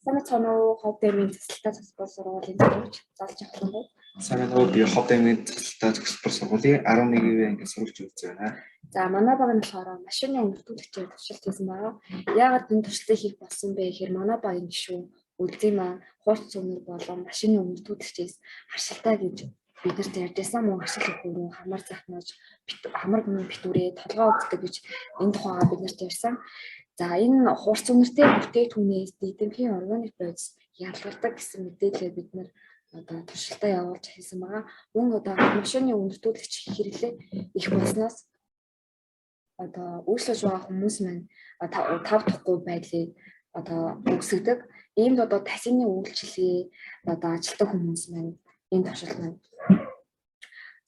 Санаа цаанаа ховд аймгийн засалтаа засвар сургуулийн зөвлөгч залж авсан байна. Сайн уу, би ховд аймгийн засалтаа зөвлөх сургуулийн 11-р анги сурагч үзэж байна. За манай баг нь болохоор машины өнөртүүлэгчээр туршилт хийсэн байгаа. Яагаад энэ туршилтыг хийх болсон бэ гэхээр манай багийн гишүүн үлзий маань хурц цөмөр болон машины өнөртүүлэгчээс харшилтаа гэж биднэрт ярьжсэн мөн ашиг хөрөнгө хамар захнаж хамар гүн битүүрээ толгой үздэг гэж энэ тухайга биднэрт ярьсан. За энэ хурц үнэртэй бүтээгдэхүүнээс эдэмхийн органик бодис ялгардаг гэсэн мэдээлэлээ бид нэр одоо туршилтаа явуулж хийсэн байгаа. Мөн одоо машины өнөртүүлэгч хэрэглээ их болсноос одоо үйлчлэж байгаа хүмүүс маань тав тухгүй байдлыг одоо үүсгдэг. Иймд одоо тасины үйлчлэгээ одоо ажилтдаг хүмүүс маань энэ туршилт маань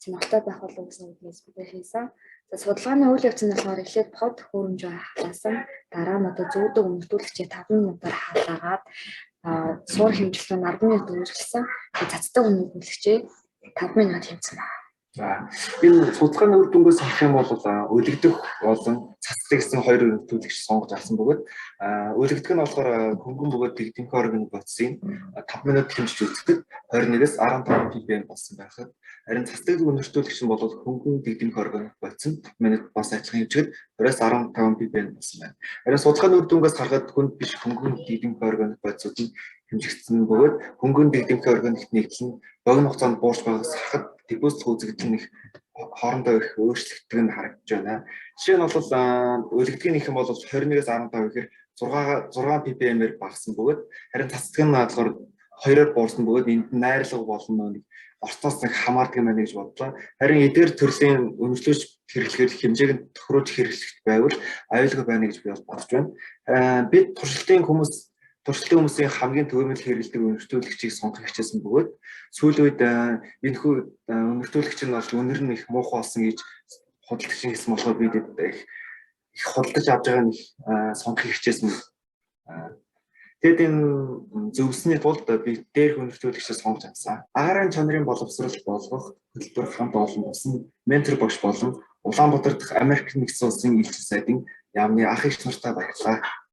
сонирхолтой байх болов гэсэн үгнээс бид хийсэн. За судалгааны үйл явц нь болохоор эхлээд под хөрөмжөө халаасан, дараа нь одоо зүүдэг өнөртүүлэгчээ 5 минутаар халаагаад суур хэмжилтээр 10 минут үргэлжилсэн. Цацдаг өнөртүүлэгчээ 5 минут хэмжсэн байна. За энэ судалгааны үр дүнгээс харах юм бол өлөгдөх болон цацдаг гэсэн хоёр өнөртүүлэгч сонгож авсан бөгөөд өлөгдөх нь болохоор хөнгөн бөгөөд дэгдэмхэн органик бодисын 5 минут хэмжиж үзэхэд 21-ээс 15 ppm болсон байхад харин цацдаг өнөртүүлэгч нь бол хөнгөн дэгдэмхэн органик бодис нь 5 минут бас ажиллах хэмжигэд 20-аас 15 ppm болсон байна. Харин судалгааны үр дүнгээс харахад хүнд биш хөнгөн дэгдэмхэн органик бодисууд нь хэмжигдсэн бөгөөд хөнгөн дэгдэмхэн органик нэгдэл нь богино хугацаанд буурч байгаас харахад депозит үзэгдэл нэг хоорондоо их өөрчлөгддөг нь харагдаж байна. Жишээ нь бол өлөгдгийн их юм бол 21-ээс 15 гэхээр 6 ppm-ээр багассан бөгөөд харин цацдаг нь болохоор 2-оор буурсан бөгөөд энд найрлага болно нэг ортоос нэг хамаардаг юм байна гэж бодлоо. Харин эдгээр төрлийн өнөрлөж хэрэглэхээр хэмжээг нь тохируулж хэрэглэх байвал аюулгүй байна гэж би бодож байна. Бид туршилтын хүмүүсийн хамгийн төвөмөл хэрэглэдэг өнөртүүлэгчийг сонгох хичээсэн бөгөөд сүүлийн үед энэхүү өнөртүүлэгч нь бол өнөр нь их муухай болсон гэж худалдаж хийсэн болохоор бид их худалдаж авч байгаа нь сонгох хичээсэн. Тэгэд энэ зөвсөний тулд би дээрх өнөртүүлэгчийг сонгож авсан. Агаарын чанарын боловсрол болгох хөтөлбөр хамт олон болсон ментор багш болон Улаанбаатар дахь Америк нэгдсэн улсын элчин сайдын яамны ах эгч нартай баярлалаа.